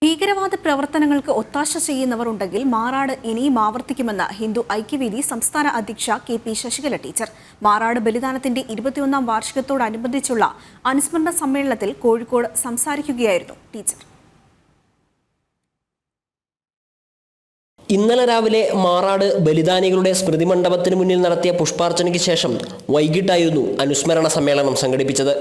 ഭീകരവാദ പ്രവർത്തനങ്ങൾക്ക് ഒത്താശ ചെയ്യുന്നവർ ഉണ്ടെങ്കിൽ മാറാട് ഇനിയും ആവർത്തിക്കുമെന്ന് ഹിന്ദു ഐക്യവേദി സംസ്ഥാന അധ്യക്ഷ കെ.പി. ശശികല ടീച്ചർ. മാറാട് ബലിദാനത്തിന്റെ 21ാം വാർഷികത്തോടനുബന്ധിച്ചുള്ള അനുസ്മരണ സമ്മേളനത്തിൽ കോഴിക്കോട് സംസാരിക്കുകയായിരുന്നു ടീച്ചർ. ഇന്നലെ രാവിലെ മാറാട് ബലിദാനികളുടെ സ്മൃതി മണ്ഡപത്തിന് മുന്നിൽ നടത്തിയ പുഷ്പാർച്ചനയ്ക്ക് ശേഷം വൈകിട്ടായിരുന്നു അനുസ്മരണ സമ്മേളനം സംഘടിപ്പിച്ചത്.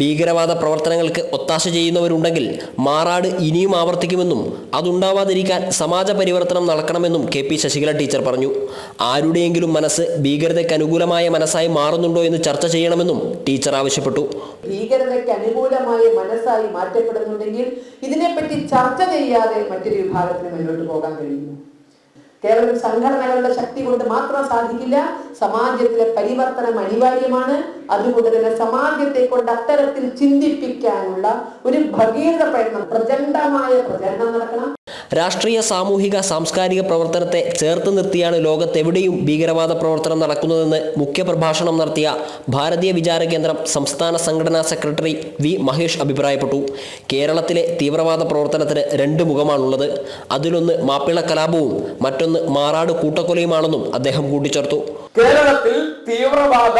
ഭീകരവാദ പ്രവർത്തനങ്ങൾക്ക് ഒത്താശ ചെയ്യുന്നവരുണ്ടെങ്കിൽ മാറാട് ഇനിയും ആവർത്തിക്കുമെന്നും അതുണ്ടാവാതിരിക്കാൻ സമാജ പരിവർത്തനം നടക്കണമെന്നും കെ.പി. ശശികല ടീച്ചർ പറഞ്ഞു. ആരുടെയെങ്കിലും മനസ്സ് ഭീകരതയ്ക്ക് അനുകൂലമായ മനസ്സായി മാറുന്നുണ്ടോ എന്ന് ചർച്ച ചെയ്യണമെന്നും ടീച്ചർ ആവശ്യപ്പെട്ടു. ഭീകരതയ്ക്ക് അനുകൂലമായ മനസ്സായി മാറ്റപ്പെടുന്നുണ്ടെങ്കിൽ ഇതിനെപ്പറ്റി ചർച്ച ചെയ്യാതെ മറ്റൊരു വിഭാഗത്തിന് മുന്നോട്ട് പോകാൻ കഴിയുന്നു. കേവലം സംഘടനകളുടെ ശക്തി കൊണ്ട് മാത്രം സാധിക്കില്ല. സമാജത്തിലെ പരിവർത്തനം അനിവാര്യമാണ്. അതുകൊണ്ട് തന്നെ സമാജത്തെ കൊണ്ട് അത്തരത്തിൽ ചിന്തിപ്പിക്കാനുള്ള ഒരു ഭഗീരഥ പ്രയത്നം, പ്രചണ്ഡമായ പ്രചരണം നടക്കണം. രാഷ്ട്രീയ, സാമൂഹിക, സാംസ്കാരിക പ്രവർത്തനത്തെ ചേർത്ത് നിർത്തിയാണ് ലോകത്തെവിടെയും ഭീകരവാദ പ്രവർത്തനം നടക്കുന്നതെന്ന് മുഖ്യപ്രഭാഷണം നടത്തിയ ഭാരതീയ വിചാര കേന്ദ്രം സംസ്ഥാന സംഘടനാ സെക്രട്ടറി വി. മഹേഷ് അഭിപ്രായപ്പെട്ടു. കേരളത്തിലെ തീവ്രവാദ പ്രവർത്തനത്തിന് രണ്ട് മുഖമാണുള്ളത്. അതിലൊന്ന് മാപ്പിള കലാപവും മറ്റൊന്ന് മാറാട് കൂട്ടക്കൊലയുമാണെന്നും അദ്ദേഹം കൂട്ടിച്ചേർത്തു. കേരളത്തിൽ തീവ്രവാദ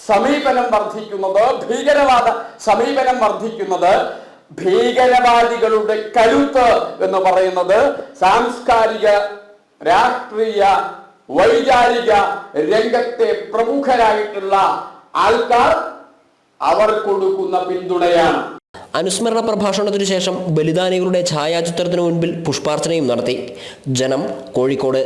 സമീപനം വർദ്ധിക്കുന്നത്, ഭീകരവാദ സമീപനം വർദ്ധിക്കുന്നത്, ഭീകരവാദികളുടെ കരുത്ത് എന്ന് പറയുന്നത് സാംസ്കാരിക, രാഷ്ട്രീയ, വൈചാരിക രംഗത്തെ പ്രമുഖരായിട്ടുള്ള ആൾക്കാർ അവർ കൊടുക്കുന്ന പിന്തുണയാണ്. അനുസ്മരണ പ്രഭാഷണത്തിനു ശേഷം ബലിദാനികളുടെ ഛായാചിത്രത്തിനു മുൻപിൽ പുഷ്പാർച്ചനയും നടത്തി. ജനം, കോഴിക്കോട്.